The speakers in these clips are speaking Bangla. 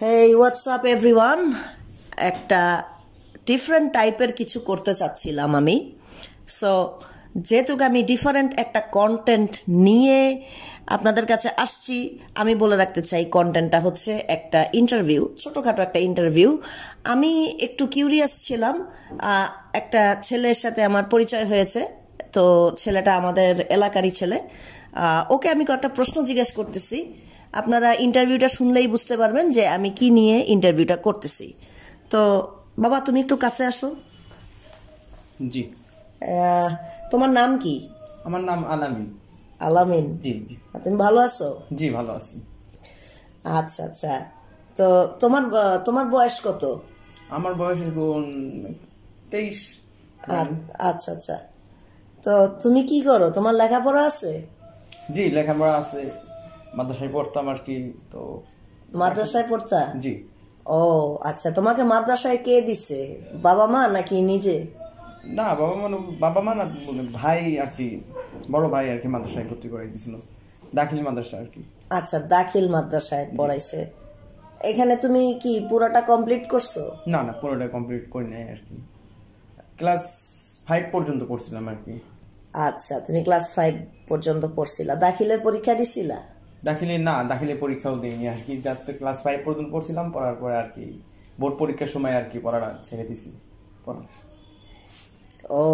হেই হোয়াটসঅ্যাপ এভরিওয়ান, একটা ডিফারেন্ট টাইপের কিছু করতে চাচ্ছিলাম আমি। সো যেহেতু আমি ডিফারেন্ট একটা কন্টেন্ট নিয়ে আপনাদের কাছে আসছি, আমি বলে রাখতে চাই কন্টেন্টটা হচ্ছে একটা ইন্টারভিউ, ছোটোখাটো একটা ইন্টারভিউ। আমি একটু কিউরিয়াস ছিলাম, একটা ছেলের সাথে আমার পরিচয় হয়েছে। তো ছেলেটা আমাদের এলাকারই ছেলে। ওকে আমি কয়েকটা প্রশ্ন জিজ্ঞেস করতেছি। আপনারা ইন্টারভিউটা শুনলেই বুঝতে পারবেন যে আমি কি নিয়ে ইন্টারভিউটা করতেছি। তো বাবা, তুমি একটু কাছে আসো। জি। তোমার নাম কি? আমার নাম আলামিন। আলামিন, জি জি। তুমি ভালো আছো? জি, ভালো আছি। আচ্ছা আচ্ছা। তো তোমার তোমার বয়স কত? আমার বয়স এখন 23। আচ্ছা আচ্ছা। তো তুমি কি করো? তোমার লেখাপড়া আছে? জি, লেখাপড়া আছে, মাদ্রাসায় পড়তাম আর কি। তো মাদ্রাসায় পড়তা? জি। ও আচ্ছা, তোমাকে মাদ্রাসায় কে দিছে, বাবা মা নাকি নিজে? না, বাবা মা না, ভাই আর কি, বড় ভাই আর কি মাদ্রাসায় ভর্তি করে দিয়েছিল, দাখিল মাদ্রাসা আর কি। আচ্ছা, দাখিল মাদ্রাসায় পড়াইছে। এখানে তুমি কি পুরোটা কমপ্লিট করছো? না না, পুরোটা কমপ্লিট করি নাই আর কি, ক্লাস 5 পর্যন্ত পড়ছিলাম আর কি। আচ্ছা, তুমি ক্লাস 5 পর্যন্ত পড়ছিলা, দাখিলের পরীক্ষা দিছিলা? দাখিলে পরীক্ষাও দিইনি আর কি, জাস্ট ক্লাস 5 পর্যন্ত পড়ছিলাম, পড়ার পরে আর কি বোর্ড পরীক্ষার সময় আর কি পড়াটা ছেড়ে দিছি পড়া। ও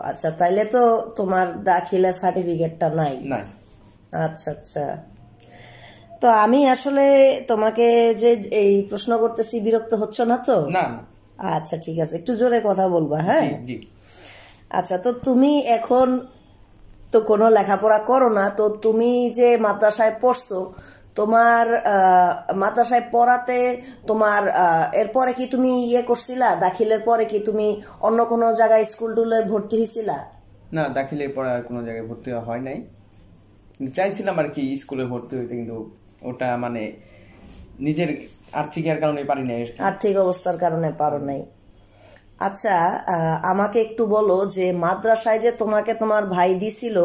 আচ্ছা, তাইলে তো তোমার দাখিলের সার্টিফিকেটটা নাই? নাই। আচ্ছা আচ্ছা। তো আমি আসলে তোমাকে যে এই প্রশ্ন করতেছি, বিরক্ত হচ্ছ না তো? না। আচ্ছা ঠিক আছে, একটু জোরে কথা বলবা। হ্যাঁ জি। আচ্ছা, তো তুমি এখন তো কোনো লেখাপড়া করো না, তো তুমি যে মাদ্রাসায় পড়ছো, তোমার মাদ্রাসায় পড়াতে তোমার এরপরে কি তুমি করছিলা, দাখিলের পরে কি তুমি অন্য কোনো জায়গায় স্কুল টুলে ভর্তি হয়েছিলা? না, দাখিলের পরে আর কোনো জায়গায় ভর্তি হয় নাই, কিন্তু চাইছিলাম আর কি স্কুলে ভর্তি হইতে, কিন্তু ওটা মানে নিজের আর্থিকের কারণে পারি নাই। আর্থিক অবস্থার কারণে পারো নাই। আচ্ছা, আমাকে একটু বলো যে মাদ্রাসায় যে তোমাকে তোমার ভাই দিছিল,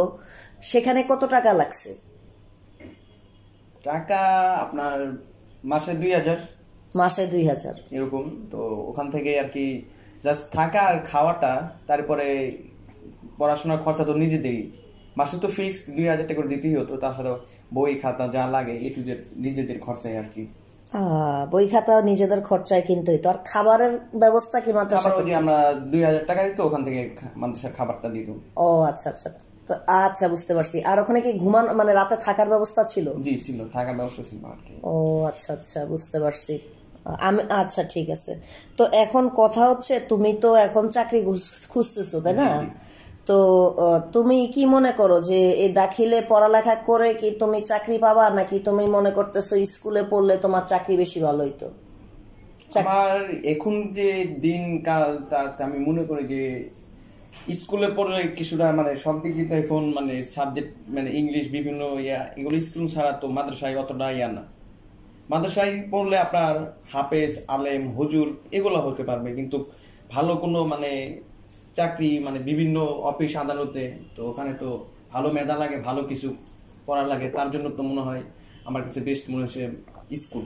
সেখানে কত টাকা লাগছে? টাকা আপনার মাসে 2000। মাসে 2000 এরকম। তো ওখান থেকে আর কি জাস্ট থাকা আর খাওয়াটা, তারপরে পড়াশোনার খরচা তো নিজেদেরই, মাসে তো ফিক্স 2000 টাকা করে দিতেই হতো, তাছাড়া বই খাতা যা লাগে এ টু জেড নিজেদের খরচায় আর কি। বই খাতা নিজেদের খরচায় কিনতে হইতো। আর খাবারের ব্যবস্থা কি মাদ্রাসা? আমরা 2000 টাকা দিত, ওখান থেকে মাদ্রাসার খাবারটা দিত। ও আচ্ছা আচ্ছা। তো আচ্ছা, বুঝতে পারছি। আর ওখানে কি ঘুমান মানে রাতে থাকার ব্যবস্থা ছিল? জি ছিল, থাকার ব্যবস্থা ছিল আর কি। ও আচ্ছা আচ্ছা, বুঝতে পারছি আমি। আচ্ছা ঠিক আছে। তো এখন কথা হচ্ছে, তুমি তো এখন চাকরি খুঁজতেছো, তাই না? তো তুমি কি মনে করো যে এই দাখিলে পড়ালেখা করে কি তুমি চাকরি পাবা, নাকি তুমি মনে করতেছো স্কুলে পড়লে তোমার চাকরি বেশি ভালো হইতো? আমার এখন যে দিনকাল, তাতে আমি মনে করি যে স্কুলে পড়লে কিছুটা মানে সব দিক দিয়ে এখন মানে সাবজেক্ট মানে ইংলিশ বিভিন্ন এগুলো স্কুল ছাড়া তো মাদ্রাসায় অতটা না। মাদ্রাসায় পড়লে আপনার হাফেজ, আলেম, হুজুর এগুলো হতে পারবে, কিন্তু ভালো কোনো মানে চাকরি মানে বিভিন্ন অফিস আদালতে, তো ওখানে তো ভালো মেধা লাগে, ভালো কিছু পড়া লাগে, তার জন্য তো মনে হয় আমার কাছে বেস্ট মনে হচ্ছে স্কুল।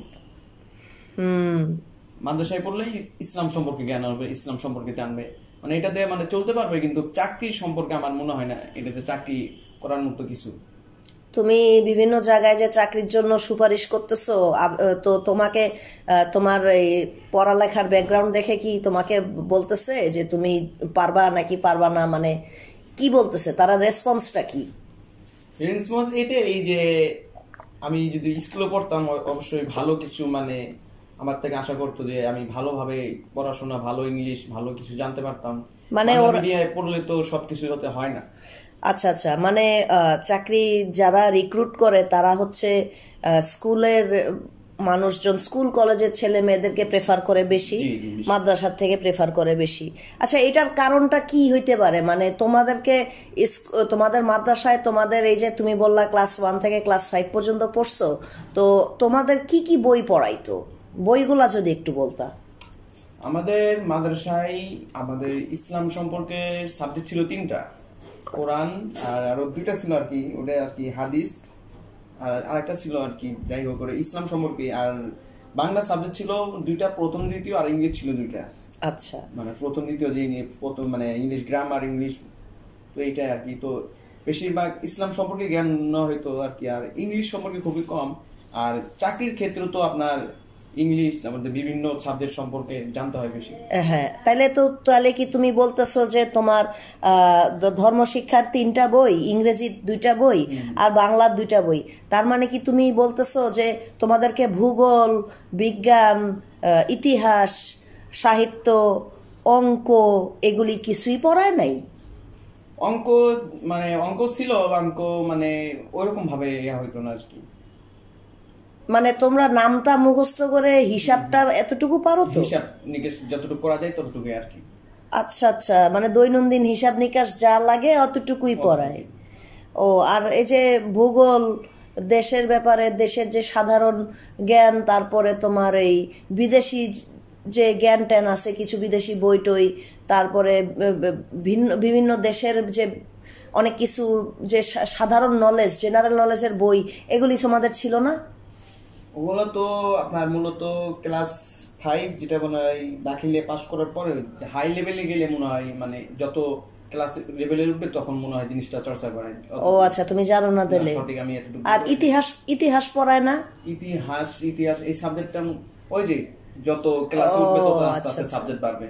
মাদ্রাসায় পড়লেই ইসলাম সম্পর্কে জ্ঞান হবে, ইসলাম সম্পর্কে জানবে, মানে এটাতে মানে চলতে পারবে, কিন্তু চাকরি সম্পর্কে আমার মনে হয় না এটাতে চাকরি করার মতো কিছু। তুমি বিভিন্ন জায়গায় যে চাকরির জন্য সুপারিশ করতেছো, তো তোমাকে তোমার এই পড়ালেখার ব্যাকগ্রাউন্ড দেখে কি তোমাকে বলতেছে যে তুমি পারবা নাকি পারবা না, মানে কি বলতেছে তারা, রেসপন্সটা কি? রেসপন্স এটা এই যে আমি যদি স্কুলে পড়তাম অবশ্যই ভালো কিছু মানে আমার থেকে আশা করতো যে আমি ভালোভাবে পড়াশোনা, ভালো ইংলিশ, ভালো কিছু জানতে পারতাম। মানে মিডিয়ায় পড়লে তো সবকিছু হতে হয় না। আচ্ছা আচ্ছা, মানে চাকরি যারা রিক্রুট করে তারা হচ্ছে স্কুলের মানুষজন, স্কুল কলেজের ছেলে মেয়েদেরকে প্রেফার করে বেশি, মাদ্রাসার থেকে প্রেফার করে বেশি। আচ্ছা, এটার কারণটা কি হইতে পারে? মানে তোমাদেরকে তোমাদের মাদ্রাসায় তোমাদের এই যে তুমি বললা ক্লাস 1 থেকে ক্লাস 5 পর্যন্ত পড়ছো, তো তোমাদের কি কি বই পড়াইতো, বইগুলা যদি একটু বলতা। আমাদের মাদ্রাসায় আমাদের ইসলাম সম্পর্কে সাবজেক্ট ছিল 3টা, কোরআন আর আরো 2টা ছিল আর কি, ওটা আর কি হাদিস, আর আরেকটা ছিল আর কি যাই হোক করে ইসলাম সম্পর্কে, আর বাংলা সাবজেক্ট ছিল 2টা, প্রথম দ্বিতীয়, আর ইংলিশ ছিল 2টা। আচ্ছা, মানে প্রথম দ্বিতীয় যে প্রথম মানে ইংলিশ গ্রামার, ইংলিশ, তো এইটাই আর কি। তো বেশিরভাগ ইসলাম সম্পর্কে জ্ঞান না হয়তো আর কি, আর ইংলিশ সম্পর্কে খুবই কম। আর চাকরির ক্ষেত্রে তো আপনার ইংলিশ, আমাদের বিভিন্ন সাবজেক্ট সম্পর্কে জানতে হয় বেশি। হ্যাঁ, তাহলে কি তুমি বলতেছো যে তোমার ধর্ম শিক্ষার 3টা বই, ইংরেজি 2টা বই, আর বাংলার 2টা বই, তার মানে কি তুমি বলতেছো যে তোমাদেরকে ভূগোল, বিজ্ঞান, ইতিহাস, সাহিত্য, অঙ্ক এগুলি কিছুই পড়ায় নাই? অঙ্ক মানে অঙ্ক ছিল, অঙ্ক মানে ওইরকম ভাবে হইতো না আর কি। মানে তোমরা নামটা মুখস্থ করে হিসাবটা এতটুকু পারো? তো হিসাব নিকেশ যতটুকু করা যায় ততটুকুই আর কি। আচ্ছা আচ্ছা, মানে দৈনন্দিন হিসাব নিকাশ যা লাগে অতটুকুই পড়ায়। ও, আর এই যে ভূগোল, দেশের ব্যাপারে, দেশের যে সাধারণ জ্ঞান, তারপরে তোমার এই বিদেশি যে জ্ঞান ট্যান আছে, কিছু বিদেশি বই টই, তারপরে বিভিন্ন দেশের যে অনেক কিছু যে সাধারণ নলেজ, জেনারেল নলেজের বই, এগুলি তোমাদের ছিল না? ওগুলো তো আপনার মূলত ক্লাস 5 যেটা মনে হয় দাখিলে পাস করার পরে হাই লেভেলে গেলে মনে হয়, মানে যত ক্লাস লেভেলে উঠবে তখন মনে হয় জিনিসটা চর্চা করে। ও আচ্ছা, তুমি জানো না তাহলে। সঠিক আমি এতটুকু। আর ইতিহাস পড়ায় না? ইতিহাস এই সাবজেক্টটা ওই যে যত ক্লাস উঠবে তত আস্তে আস্তে সাবজেক্ট বাড়বে।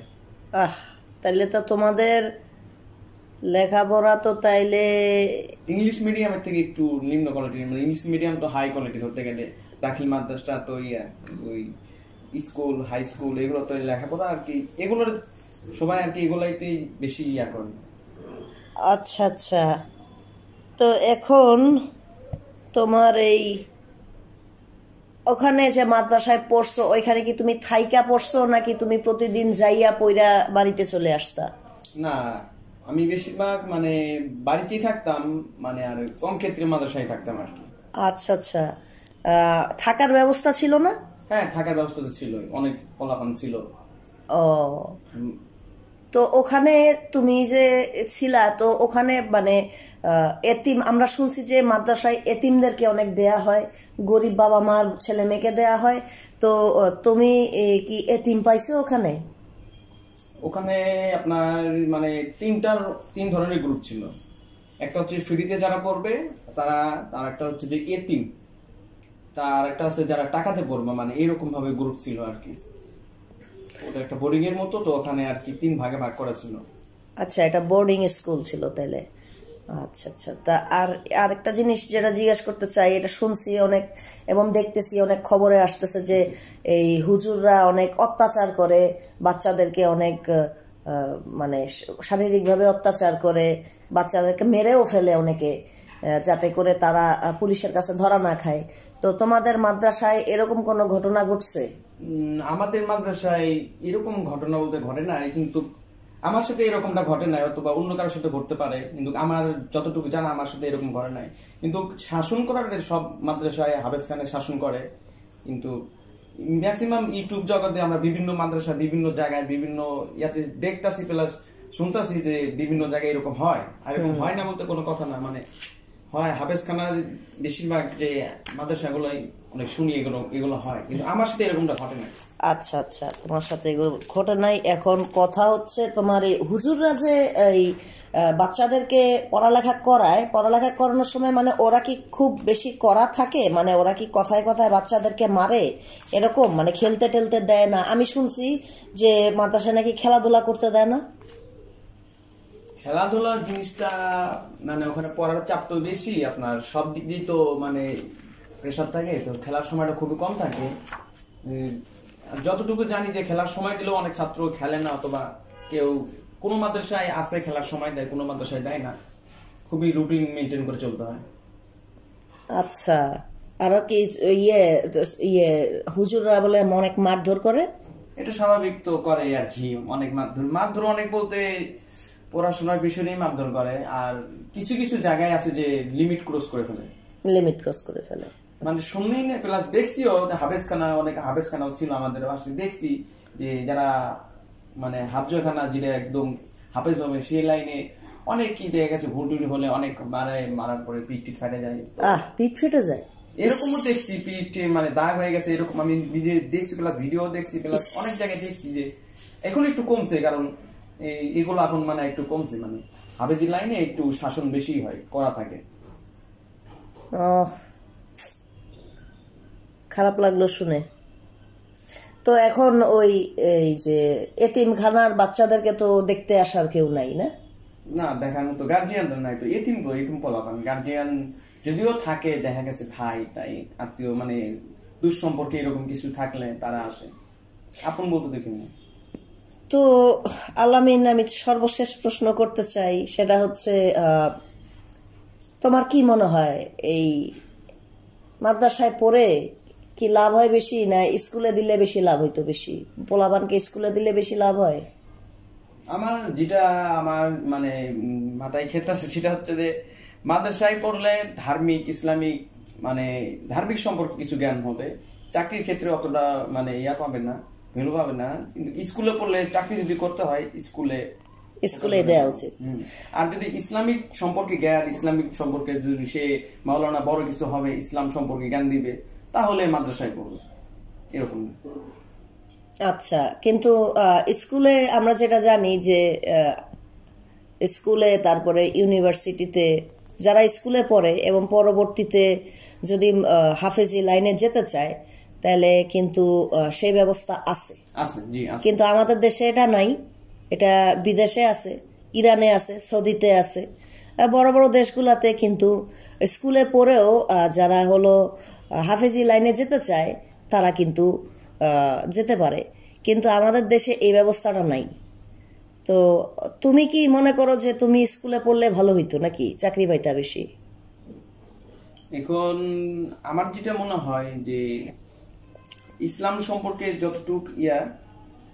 তাইলে তো তোমাদের লেখাপড়া তো তাইলে ইংলিশ মিডিয়ামের থেকে একটু নিম্ন কোয়ালিটির, মানে ইংলিশ মিডিয়াম তো হাই কোয়ালিটি ধরতে গেলে। দাখিল মাদ্রাসা তো ওই স্কুল, হাই স্কুল, এগুলো তো লেখাপড়া আর কি, এগুলোর সবাই আর কি এগুলাইতেই বেশি করে। আচ্ছা আচ্ছা, তো এখন তোমার এই ওখানে যে মাদ্রাসায় পড়ছো, ওইখানে কি তুমি থাইকা পড়ছো নাকি তুমি প্রতিদিন যাইয়া পইরা বাড়িতে চলে আসতা? না, আমি বেশিরভাগ মানে বাড়িতেই থাকতাম, মানে আর কম ক্ষেত্রে মাদ্রাসায় থাকতাম আর কি। আচ্ছা আচ্ছা, থাকার ব্যবস্থা ছিল না? হ্যাঁ, থাকার ব্যবস্থা তো ছিল, অনেক পোলাপান ছিল। ও, তো ওখানে তুমি যে ছিলা, তো ওখানে মানে এতিম, আমরা শুনছি যে মাদ্রাসায় এতিমদেরকে অনেক দেয়া হয়, গরিব বাবা মার ছেলে মেয়েকে দেয়া হয়। তো তুমি কি এতিম পাইছো ওখানে? ওখানে আপনার মানে তিন ধরনের গ্রুপ ছিল। একটা হচ্ছে ফ্রিতে যারা পড়বে তারা, তার একটা হচ্ছে যে এতিম, তার একটা আছে যারা টাকাতে পড়বে, মানে এরকম ভাবে গ্রুপ ছিল আর কি। ওটা একটা বোর্ডিং এর মতো, তো ওখানে আর কি 3 ভাগে ভাগ করা ছিল। আচ্ছা, এটা বোর্ডিং স্কুল ছিল তাইলে। আচ্ছা আচ্ছা, তা আর একটা জিনিস যেটা জিজ্ঞাসা করতে চাই, এটা শুনছি অনেক এবং দেখতেছি অনেক খবরে আসতেছে যে এই হুজুররা অনেক অত্যাচার করে, বাচ্চাদেরকে অনেক মানে শারীরিকভাবে অত্যাচার করে, বাচ্চাদেরকে মেরেও ফেলে অনেকে, যাতে করে তারা পুলিশের কাছে ধরা না খায়। তো তোমাদের মাদ্রাসায় এরকম কোনো ঘটনা ঘটছে? আমাদের মাদ্রাসায় এরকম ঘটনা বলতে ঘটে নাই, কিন্তু আমার সাথে এরকমটা ঘটে নাই, অথবা অন্য কারোর সাথে ঘটতে পারে, কিন্তু আমার যতটুকু জানা আমার সাথে এরকম ঘটে নাই। কিন্তু শাসন করার সব মাদ্রাসায় হাফেজ খানে শাসন করে, কিন্তু ম্যাক্সিমাম ইউটিউব জগতে আমরা বিভিন্ন মাদ্রাসা, বিভিন্ন জায়গায়, বিভিন্ন ইয়াতে দেখতাছি প্লাস শুনতাছি যে বিভিন্ন জায়গায় এরকম হয়। আর এরকম হয় না বলতে কোনো কথা না, মানে হয় হাফেজ খানা বেশিরভাগ যে মাদ্রাসাগুলোই অনেক শুনি এগুলো হয়, কিন্তু আমার সাথে এরকমটা ঘটে না। আচ্ছা আচ্ছা, তোমার সাথে এগুলো ঘটে নাই। এখন কথা হচ্ছে তোমার এই হুজুররা যে এই বাচ্চাদেরকে পড়ালেখা করায়, পড়ালেখা করানোর সময় মানে ওরা কি খুব বেশি কড়া থাকে? মানে ওরা কি কথায় কথায় বাচ্চাদেরকে মারে এরকম, মানে খেলতে টেলতে দেয় না? আমি শুনছি যে মাদ্রাসায় নাকি খেলাধুলা করতে দেয় না। খেলাধুলা জিনিসটা মানে ওখানে পড়ার চাপ তো বেশি, আপনার সব দিক দিয়ে তো মানে প্রেশার থাকে, তো খেলার সময়টা খুবই কম থাকে। যতটুকু জানি যে খেলার সময় দিলেও অনেক ছাত্র খেলে না, অথবা কেউ কোনো মাদ্রাসায় আছে খেলার সময় দেয়, কোনো মাদ্রাসায় দেয় না। খুবই রুটিন মেনটেন করে চলতে হয়। আচ্ছা, আরো কি ইয়ে ইয়ে হুজুররা বলে অনেক মারধর করে? এটা স্বাভাবিক তো করে আর কি, অনেক মারধর অনেক বলতে পড়াশোনার বিষয় নিয়ে মারধর করে, আর কিছু কিছু জায়গায় আছে যে লিমিট ক্রস করে ফেলে, মানে শুনলেই না, প্লাস দেখছিও অনেক হাফেজখানাও ছিল আমাদের পাশে, দেখছি যে যারা মানে হাফজখানা যেটা একদম হাফেজ হবে সেই লাইনে অনেক কি দেখা গেছে, ভুল টুল হলে অনেক মারার পরে পিঠ ফেটে যায়। পিঠ ফেটে যায়? এরকমও দেখছি পিঠে মানে দাগ হয়ে গেছে, এরকম আমি নিজে দেখছি প্লাস ভিডিও দেখছি প্লাস অনেক জায়গায় দেখছি যে এখন একটু কমছে, কারণ এগুলো এখন মানে একটু কমছে, মানে হাফেজি লাইনে একটু শাসন বেশি হয়, করা থাকে। খারাপ লাগলো শুনে। তো এখন ওই এই যে এতিমখানার বাচ্চাদেরকে তো দেখতে আসার কেউ নাই না? না, দেখার মতো গার্জিয়ান নাই তো, এতিম পোলাপান। গার্জিয়ান যদিও থাকে, দেখা গেছে ভাই তাই আত্মীয় মানে দুঃসম্পর্কে এরকম কিছু থাকলে তারা আসে, আপন বলতে দেখিনি। তো আলামিন, আমি সর্বশেষ প্রশ্ন করতে চাই, সেটা হচ্ছে তোমার কি মনে হয় এই মাদ্রাসায় পড়ে কি লাভ হয় বেশি, না স্কুলে দিলে বেশি লাভ হইতো? বেশি পোলাপানকে স্কুলে দিলে বেশি লাভ হয়? আমার মানে মাথায় খেতেছে সেটা হচ্ছে যে মাদ্রাসায় পড়লে ধার্মিক ইসলামিক মানে ধার্মিক সম্পর্কে কিছু জ্ঞান হবে, চাকরির ক্ষেত্রে অতটা মানে পাবে না, ভ্যালু পাবে না। কিন্তু স্কুলে পড়লে চাকরি যদি করতে হয় স্কুলে দেওয়া উচিত। আর যদি ইসলামিক সম্পর্কে জ্ঞান, ইসলামিক সম্পর্কে যদি সে মাওলানা বড় কিছু হবে, ইসলাম সম্পর্কে জ্ঞান দিবে, তাহলে মাদ্রাসায় পড়বে এরকম। আচ্ছা, কিন্তু স্কুলে আমরা যেটা জানি যে স্কুলে তারপরে ইউনিভার্সিটিতে যারা স্কুলে পড়ে এবং পরবর্তীতে যদি হাফেজি লাইনে যেতে চায় তাহলে কিন্তু সেই ব্যবস্থা আছে। কিন্তু আমাদের দেশে এটা নাই, এটা বিদেশে আছে, ইরানে আছে, সৌদিতে আছে, বড় বড় দেশগুলাতে কিন্তু স্কুলে পড়েও যারা হলো হাফেজি লাইনে যেতে চায় তারা কিন্তু যেতে পারে, কিন্তু আমাদের দেশে এই ব্যবস্থাটা নাই। তো তুমি কি মনে করো যে তুমি স্কুলে পড়লে ভালো হইতো নাকি চাকরি পাইতা বেশি? এখন আমার যেটা মনে হয় যে ইসলাম সম্পর্কে যতটুক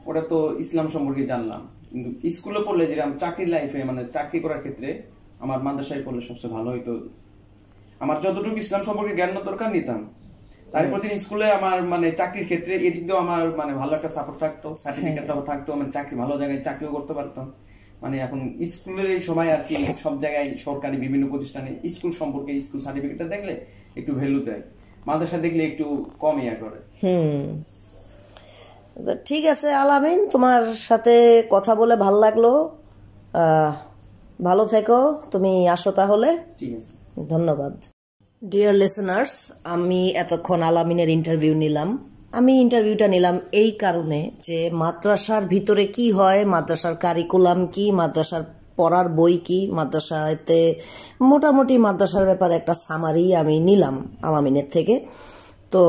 ওটা তো ইসলাম সম্পর্কে জানলাম, কিন্তু স্কুলে পড়লে যেটা চাকরি লাইফে মানে চাকরি করার ক্ষেত্রে আমার মাদ্রাসায় পড়লে সবচেয়ে ভালো হইতো। আমার যতটুকু ইসলাম সম্পর্কে জ্ঞান দরকার নিতাম, তারপর দিন স্কুলে আমার মানে চাকরির ক্ষেত্রে এদিক দিয়েও আমার মানে ভালো একটা সাপোর্ট থাকতো, সার্টিফিকেটটাও থাকতো, মানে চাকরি ভালো জায়গায় চাকরিও করতে পারতাম। মানে এখন স্কুলের এই সময় আর কি সব জায়গায় সরকারি বিভিন্ন প্রতিষ্ঠানে স্কুল সম্পর্কে স্কুল সার্টিফিকেটটা দেখলে একটু ভ্যালু দেয়, মাদ্রাসা দেখলে একটু কম করে। ঠিক আছে আলামিন, তোমার সাথে কথা বলে ভালো লাগলো, ভালো থেকো, তুমি আসো তাহলে। ঠিক আছে, ধন্যবাদ। ডিয়ার লিসেনার্স, আমি এতক্ষণ আলামিনের ইন্টারভিউ নিলাম। আমি ইন্টারভিউটা নিলাম এই কারণে যে মাদ্রাসার ভিতরে কি হয়, মাদ্রাসার কারিকুলাম কি, মাদ্রাসার পড়ার বই কি, মাদ্রাসাতে মোটামুটি মাদ্রাসার ব্যাপারে একটা সামারি আমি নিলাম আলামিনের থেকে। তো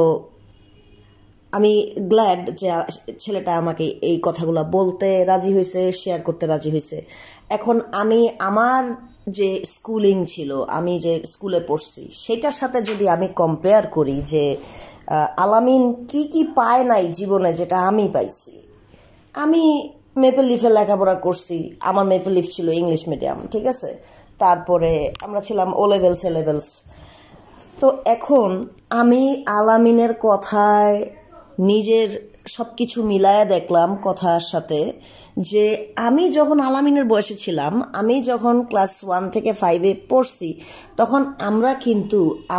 আমি গ্ল্যাড যে ছেলেটা আমাকে এই কথাগুলো বলতে রাজি হয়েছে, শেয়ার করতে রাজি হয়েছে। এখন আমি আমার যে স্কুলিং ছিল, আমি যে স্কুলে পড়ছি সেটার সাথে যদি আমি কম্পেয়ার করি যে আলামিন কি কি পায় নাই জীবনে যেটা আমি পাইছি। আমি মেপল লিফে লেখাপড়া করছি, আমার মেপল লিফ ছিল ইংলিশ মিডিয়াম, ঠিক আছে, তারপরে আমরা ছিলাম ও লেভেলস এ লেভেলস। তো এখন আমি আলামিনের কথায় নিজের সব কিছু মিলায়া দেখলাম কথার সাথে, যে আমি যখন আলামিনের বয়সে ছিলাম, আমি যখন ক্লাস 1 থেকে 5-এ পড়ছি, তখন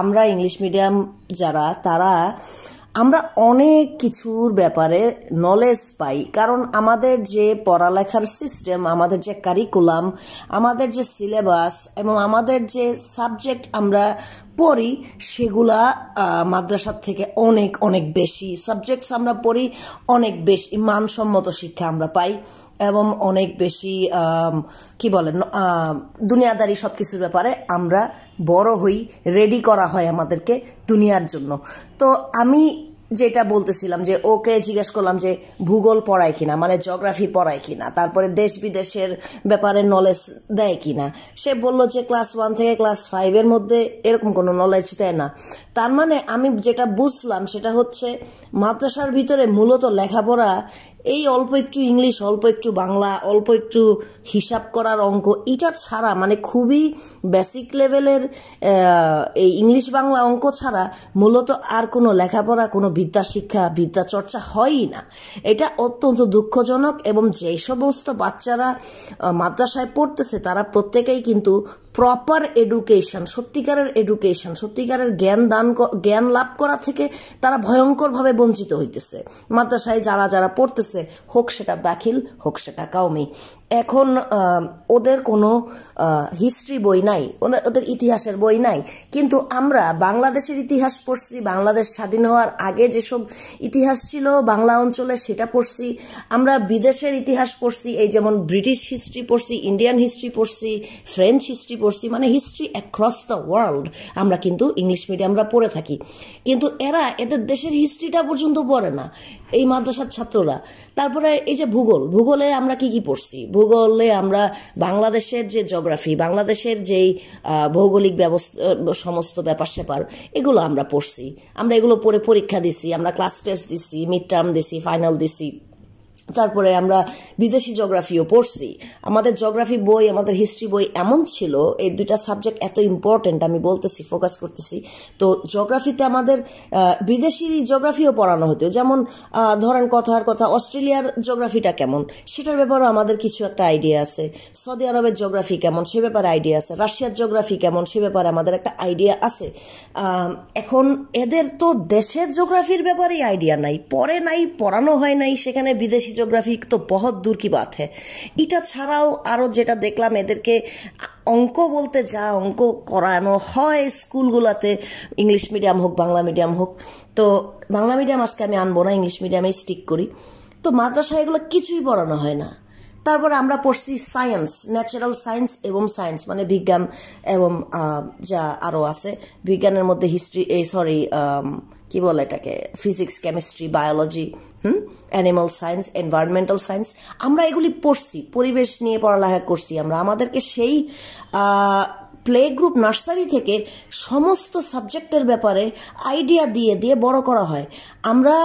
আমরা ইংলিশ মিডিয়াম যারা তারা আমরা অনেক কিছুর ব্যাপারে নলেজ পাই, কারণ আমাদের যে পড়ালেখার সিস্টেম, আমাদের যে কারিকুলাম, আমাদের যে সিলেবাস এবং আমাদের যে সাবজেক্ট আমরা পড়ি সেগুলা মাদ্রাসার থেকে অনেক অনেক বেশি সাবজেক্টস আমরা পড়ি, অনেক বেশি মানসম্মত শিক্ষা আমরা পাই এবং অনেক বেশি কি বলেন দুনিয়াদারি সব কিছুর ব্যাপারে আমরা বড় হই, রেডি করা হয় আমাদেরকে দুনিয়ার জন্য। তো আমি যেটা বলতেছিলাম যে ওকে জিজ্ঞেস করলাম যে ভূগোল পড়ায় কিনা, মানে জিওগ্রাফি পড়ায় কিনা, তারপরে দেশ বিদেশের ব্যাপারে নলেজ দেয় কিনা। সে বলল যে ক্লাস 1 থেকে ক্লাস 5-এর মধ্যে এরকম কোনো নলেজ দেয় না। তার মানে আমি যেটা বুঝলাম সেটা হচ্ছে মাদ্রাসার ভিতরে মূলত লেখাপড়া এই অল্প একটু ইংলিশ, অল্প একটু বাংলা, অল্প একটু হিসাব করার অঙ্ক, এটা ছাড়া মানে খুবই বেসিক লেভেলের এই ইংলিশ বাংলা অঙ্ক ছাড়া মূলত আর কোনো লেখাপড়া, কোনো বিদ্যা শিক্ষা, বিদ্যা চর্চা হয়ই না। এটা অত্যন্ত দুঃখজনক। এবং যে সমস্ত বাচ্চারা মাদ্রাসায় পড়তেছে তারা প্রত্যেকেই কিন্তু প্রপার এডুকেশন, সত্যিকারের এডুকেশন, সত্যিকারের জ্ঞান লাভ করা থেকে তারা ভয়ঙ্করভাবে বঞ্চিত হইতেছে। মাদ্রাসায় যারা পড়তেছে, হোক সেটা দাখিল হোক সেটা কাউমি, এখন ওদের কোনো হিস্ট্রি বই নাই, ওদের ইতিহাসের বই নাই। কিন্তু আমরা বাংলাদেশের ইতিহাস পড়ছি, বাংলাদেশ স্বাধীন হওয়ার আগে যেসব ইতিহাস ছিল বাংলা অঞ্চলে সেটা পড়ছি, আমরা বিদেশের ইতিহাস পড়ছি, এই যেমন ব্রিটিশ হিস্ট্রি পড়ছি, ইন্ডিয়ান হিস্ট্রি পড়ছি, ফ্রেঞ্চ হিস্ট্রি পড়ছি, মানে হিস্ট্রি অ্যাক্রস দ্য ওয়ার্ল্ড আমরা কিন্তু ইংলিশ মিডিয়ামরা পড়ে থাকি। কিন্তু এদের দেশের হিস্ট্রিটা পর্যন্ত পড়ে না এই মাদ্রাসার ছাত্ররা। তারপরে এই যে ভূগোলে আমরা কি পড়ছি, ভূগোলে আমরা বাংলাদেশের যে জিওগ্রাফি, বাংলাদেশের যেই ভৌগোলিক ব্যবস্থা, সমস্ত ব্যাপার স্যাপার, এগুলো আমরা পড়ছি। আমরা এগুলো পড়ে পরীক্ষা দিছি, আমরা ক্লাস টেস্ট দিছি, মিড টার্ম দিছি, ফাইনাল দিছি। তারপরে আমরা বিদেশি জিওগ্রাফিও পড়ছি। আমাদের জিওগ্রাফি বই, আমাদের হিস্ট্রি বই এমন ছিল, এই দুইটা সাবজেক্ট এত ইম্পর্টেন্ট, আমি বলতেছি, ফোকাস করতেছি। তো জিওগ্রাফিতে আমাদের বিদেশি জিওগ্রাফিও পড়ানো হতো। যেমন ধরেন কথার কথা অস্ট্রেলিয়ার জিওগ্রাফিটা কেমন সেটার ব্যাপারেও আমাদের কিছু একটা আইডিয়া আছে, সৌদি আরবের জিওগ্রাফি কেমন সে ব্যাপারে আইডিয়া আছে, রাশিয়ার জিওগ্রাফি কেমন সে ব্যাপারে আমাদের একটা আইডিয়া আছে। এখন এদের তো দেশের জিওগ্রাফির ব্যাপারেই আইডিয়া নাই, পড়ানো হয় নাই, সেখানে বিদেশি জিওগ্রাফি তো বহুত দূর কি বাত হ্যাঁ। এটা ছাড়াও আরও যেটা দেখলাম, এদেরকে অঙ্ক বলতে যা অঙ্ক করানো হয় স্কুলগুলোতে, ইংলিশ মিডিয়াম হোক বাংলা মিডিয়াম হোক, তো বাংলা মিডিয়াম আজকে আমি আনবো না, ইংলিশ মিডিয়ামেই স্টিক করি। তো মাদ্রাসায় এগুলো কিছুই পড়ানো হয় না। তারপরে আমরা পড়ছি সায়েন্স, ন্যাচারাল সায়েন্স এবং সায়েন্স মানে বিজ্ঞান, এবং যা আরও আছে বিজ্ঞানের মধ্যে হিস্ট্রি, কি বলে এটাকে, physics, chemistry, biology, animal science, environmental science, আমরা এগুলি পড়ছি, পরিবেশ নিয়ে পড়ালেখা করছি আমরা। আমাদেরকে সেই প্লে গ্রুপ নার্সারি থেকে সমস্ত সাবজেক্টের ব্যাপারে আইডিয়া দিয়ে বড় করা হয়। আমরা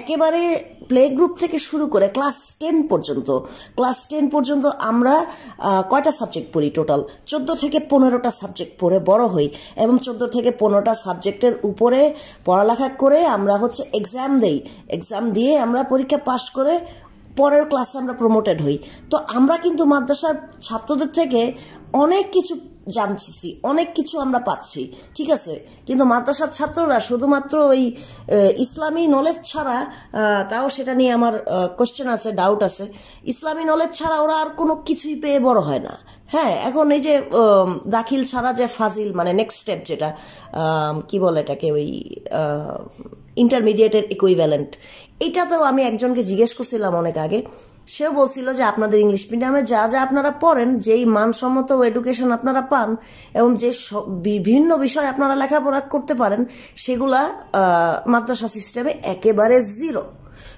একেবারে প্লে গ্রুপ থেকে শুরু করে ক্লাস 10 পর্যন্ত আমরা কয়টা সাবজেক্ট পড়ি, টোটাল 14 থেকে 15টা সাবজেক্ট পড়ে বড় হই, এবং 14 থেকে 15টা সাবজেক্টের উপরে পড়ালেখা করে আমরা এক্সাম দিয়ে আমরা পরীক্ষা পাশ করে পরের ক্লাসে আমরা প্রমোটেড হই। তো আমরা কিন্তু মাদ্রাসার ছাত্রদের থেকে অনেক কিছু জানছি, অনেক কিছু আমরা পাচ্ছি, ঠিক আছে। কিন্তু মাদ্রাসার ছাত্ররা শুধুমাত্র ওই ইসলামী নলেজ ছাড়া, তাও সেটা নিয়ে আমার কোশ্চেন আছে, ডাউট আছে, ইসলামী নলেজ ছাড়া ওরা আর কোনো কিছুই পেয়ে বড় হয় না। হ্যাঁ, এখন এই যে দাখিল ছাড়া যে ফাজিল, মানে নেক্সট স্টেপ যেটা, কি বলে এটাকে, ওই ইন্টারমিডিয়েটের ইকুইভ্যালেন্ট, এইটাতেও আমি একজনকে জিজ্ঞেস করছিলাম অনেক আগে, সেও বলছিল যে আপনাদের ইংলিশ মিডিয়ামে যা আপনারা পড়েন, যেই মানসম্মত এডুকেশন আপনারা পান এবং যে বিভিন্ন বিষয় আপনারা লেখাপড়া করতে পারেন, সেগুলা মাদ্রাসা সিস্টেমে একেবারে জিরো।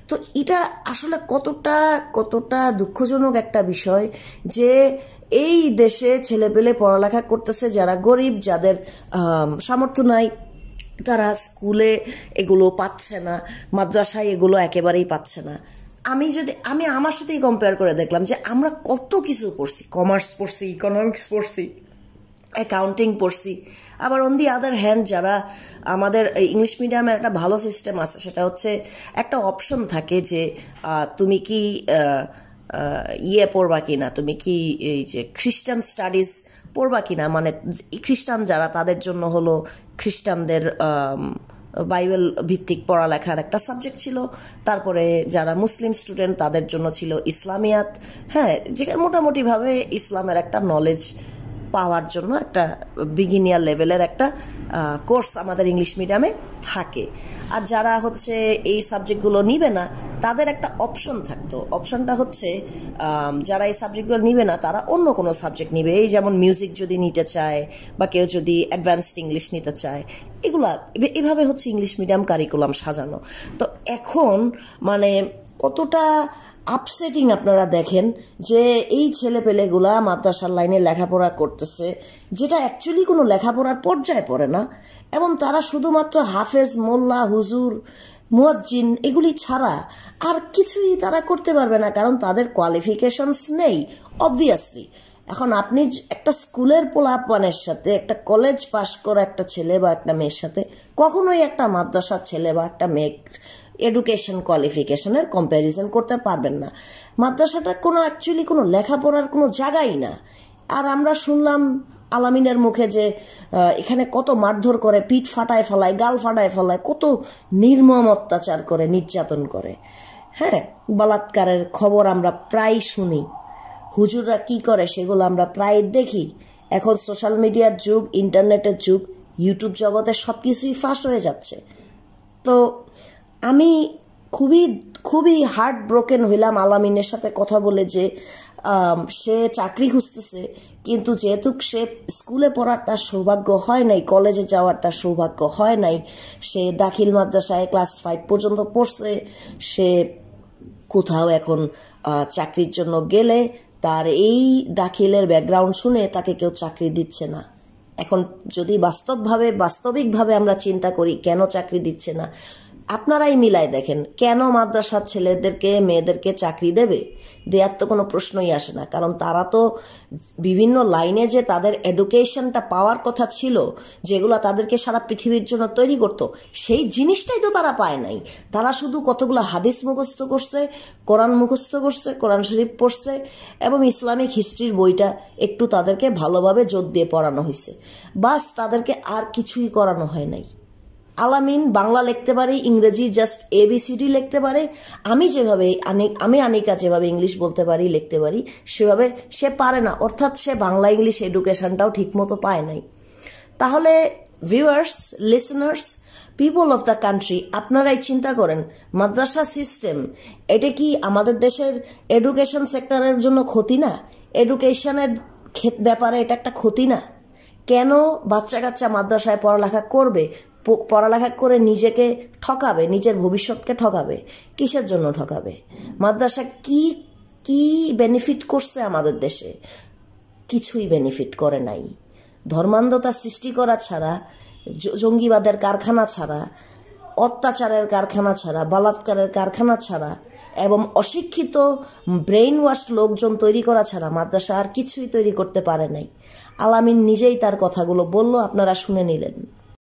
তো এটা আসলে কতটা দুঃখজনক একটা বিষয় যে এই দেশে ছেলেপেলে পড়ালেখা করতেছে, যারা গরিব, যাদের সামর্থ্য নাই, তারা স্কুলে এগুলো পাচ্ছে না, মাদ্রাসায় এগুলো একেবারেই পাচ্ছে না। আমি আমার সাথেই কম্পেয়ার করে দেখলাম যে আমরা কত কিছু পড়ছি, কমার্স পড়ছি, ইকোনমিক্স পড়ছি, অ্যাকাউন্টিং পড়ছি। আবার অন দি আদার হ্যান্ড যারা আমাদের ইংলিশ মিডিয়ামের একটা ভালো সিস্টেম আছে, সেটা হচ্ছে একটা অপশন থাকে যে তুমি কি পড়বা কিনা, তুমি কি এই যে খ্রিস্টান স্টাডিজ পড়বা কিনা, মানে খ্রিস্টান যারা তাদের জন্য হলো খ্রিস্টানদের বাইবেল ভিত্তিক পড়ালেখার একটা সাবজেক্ট ছিল। তারপরে যারা মুসলিম স্টুডেন্ট তাদের জন্য ছিল ইসলামিয়াত, হ্যাঁ, যেখানে মোটামুটিভাবে ইসলামের একটা নলেজ পাওয়ার জন্য একটা বিগিনিয়ার লেভেলের একটা কোর্স আমাদের ইংলিশ মিডিয়ামে থাকে। আর যারা হচ্ছে এই সাবজেক্টগুলো নিবে না, তাদের একটা অপশন থাকতো। অপশনটা হচ্ছে যারা এই সাবজেক্টগুলো নিবে না তারা অন্য কোনো সাবজেক্ট নিবে, এই যেমন মিউজিক যদি নিতে চায় বা কেউ যদি অ্যাডভান্সড ইংলিশ নিতে চায়, এভাবে হচ্ছে ইংলিশ মিডিয়াম কারিকুলাম সাজানো। তো এখন মানে কতটা আপসেটিং আপনারা দেখেন যে এই ছেলেপেলেগুলা মাদ্রাসার লাইনে লেখাপড়া করতেছে, যেটা অ্যাকচুয়ালি কোনো লেখাপড়ার পর্যায়ে পড়ে না, এবং তারা শুধুমাত্র হাফেজ, মোল্লা, হুজুর, মুয়াজ্জিন এগুলি ছাড়া আর কিছুই তারা করতে পারবে না, কারণ তাদের কোয়ালিফিকেশনস নেই অবভিয়াসলি। এখন আপনি একটা স্কুলের পোলাপানের সাথে একটা কলেজ পাশ করা একটা ছেলে বা একটা মেয়ের সাথে কখনোই একটা মাদ্রাসার ছেলে বা একটা মেয়ে এডুকেশন কোয়ালিফিকেশনের কম্প্যারিজন করতে পারবেন না। মাদ্রাসাটা কোনো অ্যাকচুয়ালি কোনো লেখাপড়ার কোনো জায়গাই না, আর আমরা শুনলাম আলামিনের মুখে যে এখানে কত মারধর করে, পিঠ ফাটায় ফেলায়, গাল ফাটায় ফেলায়, কত নির্মম অত্যাচার করে, নির্যাতন করে। হ্যাঁ, বলাৎকারের খবর আমরা প্রায় শুনি, হুজুররা কি করে সেগুলো আমরা প্রায় দেখি। এখন সোশ্যাল মিডিয়ার যুগ, ইন্টারনেটের যুগ, ইউটিউব জগতে সব কিছুই ফাঁস হয়ে যাচ্ছে। তো আমি খুবই খুবই হার্ট ব্রোকেন হইলাম আলামিনের সাথে কথা বলে যে সে চাকরি খুঁজতেছে, কিন্তু যেহেতু সে স্কুলে পড়ার তার সৌভাগ্য হয় নাই, কলেজে যাওয়ার তার সৌভাগ্য হয় নাই, সে দাখিল মাদ্রাসায় ক্লাস 5 পর্যন্ত পড়ছে, সে কোথাও এখন চাকরির জন্য গেলে তার এই দাখিলের ব্যাকগ্রাউন্ড শুনে তাকে কেউ চাকরি দিচ্ছে না। এখন যদি বাস্তবিকভাবে আমরা চিন্তা করি কেন চাকরি দিচ্ছে না, আপনারাই মিলাই দেখেন, কেন মাদ্রাসার ছেলেদেরকে মেয়েদেরকে চাকরি দেবে? দেওয়ার তো কোনো প্রশ্নই আসে না, কারণ তারা তো বিভিন্ন লাইনে যে তাদের এডুকেশনটা পাওয়ার কথা ছিল, যেগুলো তাদেরকে সারা পৃথিবীর জন্য তৈরি করত, সেই জিনিসটাই তো তারা পায় নাই। তারা শুধু কতগুলো হাদিস মুখস্থ করছে, কোরআন মুখস্থ করছে, কোরআন শরীফ পড়ছে, এবং ইসলামিক হিস্ট্রির বইটা একটু তাদেরকে ভালোভাবে জোর দিয়ে পড়ানো হয়েছে, বাস, তাদেরকে আর কিছুই করানো হয় নাই। আলামিন বাংলা লিখতে পারে, ইংরেজি জাস্ট ABCD লিখতে পারে, আমি আনিকা যেভাবে ইংলিশ বলতে পারি, লিখতে পারি, সেভাবে সে পারে না, অর্থাৎ সে বাংলা ইংলিশ এডুকেশনটাও ঠিকমতো পায় নাই। তাহলে viewers, listeners, people of the country, আপনারাই চিন্তা করেন, মাদ্রাসা সিস্টেম এটা কি আমাদের দেশের এডুকেশন সেক্টরের জন্য ক্ষতি না? এডুকেশনের ব্যাপারে এটা একটা ক্ষতি না? কেন বাচ্চা কাচ্চা মাদ্রাসায় পড়ালেখা করবে? পড়ালেখা করে নিজেকে ঠকাবে, নিজের ভবিষ্যৎকে ঠকাবে। কিসের জন্য ঠকাবে? মাদ্রাসা কি কি বেনিফিট করছে আমাদের দেশে? কিছুই বেনিফিট করে নাই। ধর্মান্ধতা সৃষ্টি করা ছাড়া, জঙ্গিবাদের কারখানা ছাড়া, অত্যাচারের কারখানা ছাড়া, বলাৎকারের কারখানা ছাড়া এবং অশিক্ষিত ব্রেইন ওয়াশ লোকজন তৈরি করা ছাড়া মাদ্রাসা আর কিছুই তৈরি করতে পারে নাই। আলামিন নিজেই তার কথাগুলো বলল, আপনারা শুনে নিলেন।